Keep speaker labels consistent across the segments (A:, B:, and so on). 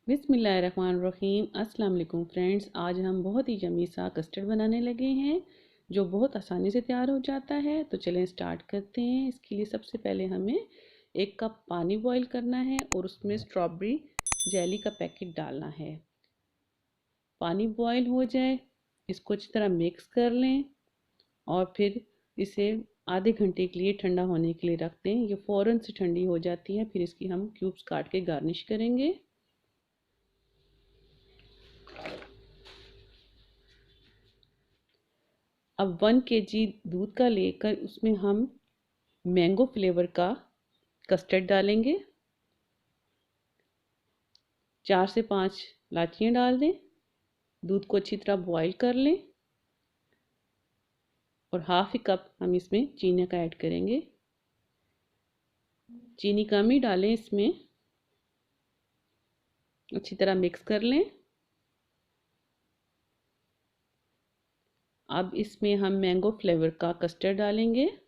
A: बिस्मिल्लाहिर्रहमानिर्रहीम। अस्सलाम वालेकुम फ्रेंड्स, आज हम बहुत ही यम्मी सा कस्टर्ड बनाने लगे हैं जो बहुत आसानी से तैयार हो जाता है। तो चलें स्टार्ट करते हैं। इसके लिए सबसे पहले हमें 1 कप पानी बॉईल करना है और उसमें स्ट्रॉबेरी जेली का पैकेट डालना है। पानी बॉईल हो जाए, इसको अच्छी तरह मिक्स कर लें और फिर इसे आधे घंटे के लिए ठंडा होने के लिए रख दें। ये फ़ौरन से ठंडी हो जाती है। फिर इसकी हम क्यूब्स काट के गार्निश करेंगे। अब 1 kg दूध का लेकर उसमें हम मैंगो फ्लेवर का कस्टर्ड डालेंगे। 4 से 5 इलायचियाँ डाल दें। दूध को अच्छी तरह बॉईल कर लें और हाफ ही कप हम इसमें चीनी का ऐड करेंगे। चीनी कम ही डालें इसमें। अच्छी तरह मिक्स कर लें। अब इसमें हम मैंगो फ्लेवर का कस्टर्ड डालेंगे।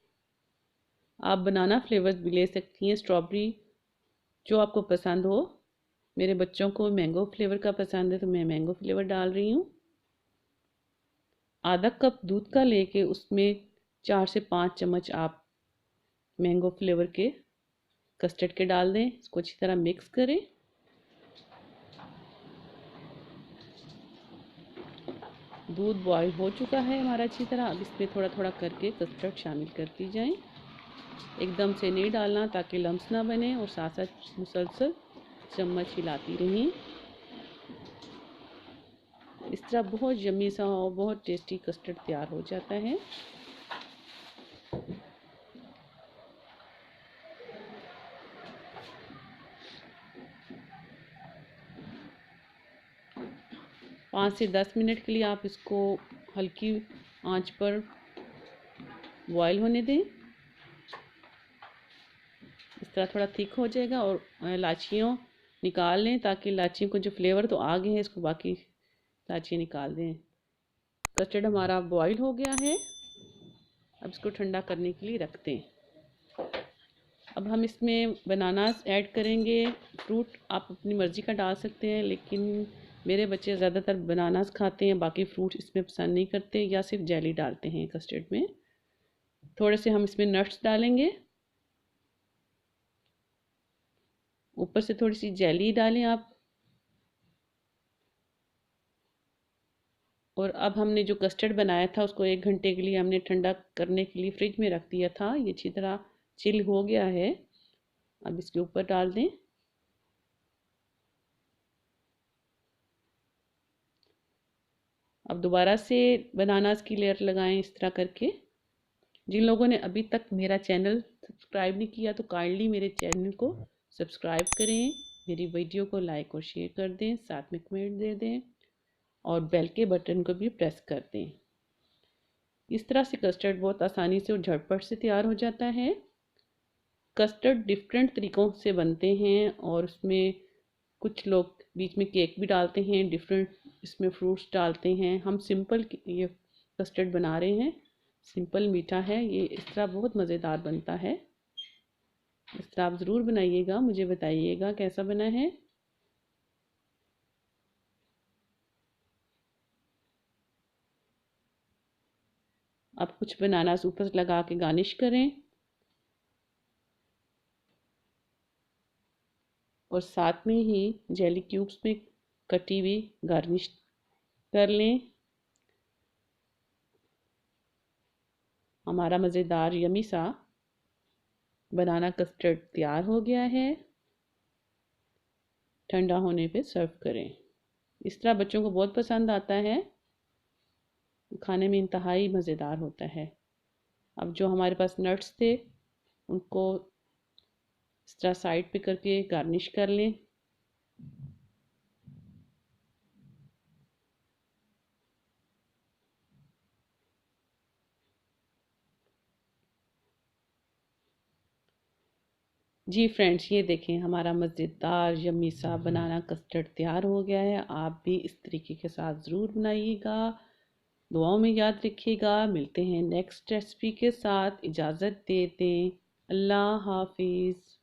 A: आप बनाना फ्लेवर भी ले सकती हैं, स्ट्रॉबेरी जो आपको पसंद हो। मेरे बच्चों को मैंगो फ्लेवर का पसंद है तो मैं मैंगो फ्लेवर डाल रही हूँ। आधा कप दूध का लेके उसमें 4 से 5 चम्मच आप मैंगो फ्लेवर के कस्टर्ड के डाल दें। इसको अच्छी तरह मिक्स करें। दूध बॉईल हो चुका है हमारा अच्छी तरह। अब इसमें थोड़ा थोड़ा करके कस्टर्ड शामिल करती जाएं। एकदम से नहीं डालना ताकि लम्स ना बने और साथ साथ मुसलसल चम्मच हिलाती रहें। इस तरह बहुत यम्मी सा और बहुत टेस्टी कस्टर्ड तैयार हो जाता है। पाँच से 10 मिनट के लिए आप इसको हल्की आंच पर बॉईल होने दें। इस तरह थोड़ा थिक हो जाएगा और इलायचियों निकाल लें ताकि इलायचियों को जो फ्लेवर तो आ गए हैं, इसको बाकी इलायचियाँ निकाल दें। कस्टर्ड हमारा बॉईल हो गया है। अब इसको ठंडा करने के लिए रखते हैं। अब हम इसमें बनानास ऐड करेंगे। फ्रूट आप अपनी मर्ज़ी का डाल सकते हैं, लेकिन मेरे बच्चे ज़्यादातर बनानास खाते हैं, बाकी फ्रूट इसमें पसंद नहीं करते या सिर्फ जेली डालते हैं कस्टर्ड में। थोड़े से हम इसमें नट्स डालेंगे। ऊपर से थोड़ी सी जेली डालें आप। और अब हमने जो कस्टर्ड बनाया था उसको 1 घंटे के लिए हमने ठंडा करने के लिए फ्रिज में रख दिया था। ये अच्छी तरह चिल हो गया है। अब इसके ऊपर डाल दें। अब दोबारा से बनानास की लेयर लगाएं इस तरह करके। जिन लोगों ने अभी तक मेरा चैनल सब्सक्राइब नहीं किया तो काइंडली मेरे चैनल को सब्सक्राइब करें, मेरी वीडियो को लाइक और शेयर कर दें, साथ में कमेंट दे दें और बेल के बटन को भी प्रेस कर दें। इस तरह से कस्टर्ड बहुत आसानी से और झटपट से तैयार हो जाता है। कस्टर्ड डिफरेंट तरीक़ों से बनते हैं और उसमें कुछ लोग बीच में केक भी डालते हैं, डिफरेंट इसमें फ्रूट्स डालते हैं। हम सिंपल ये कस्टर्ड बना रहे हैं, सिंपल मीठा है ये। इस तरह बहुत मज़ेदार बनता है। इस तरह आप ज़रूर बनाइएगा, मुझे बताइएगा कैसा बना है। आप कुछ बनाना ऊपर लगा के गार्निश करें और साथ में ही जेली क्यूब्स में कटी हुई गार्निश कर लें। हमारा मज़ेदार यमी सा बनाना कस्टर्ड तैयार हो गया है। ठंडा होने पे सर्व करें। इस तरह बच्चों को बहुत पसंद आता है, खाने में इंतहाई मज़ेदार होता है। अब जो हमारे पास नट्स थे उनको इस तरह साइड पे करके गार्निश कर लें। जी फ्रेंड्स, ये देखें हमारा मज़ेदार यम्मी सा बनाना कस्टर्ड तैयार हो गया है। आप भी इस तरीके के साथ ज़रूर बनाइएगा। दुआओं में याद रखिएगा। मिलते हैं नेक्स्ट रेसिपी के साथ। इजाज़त दे दें। अल्लाह हाफिज़।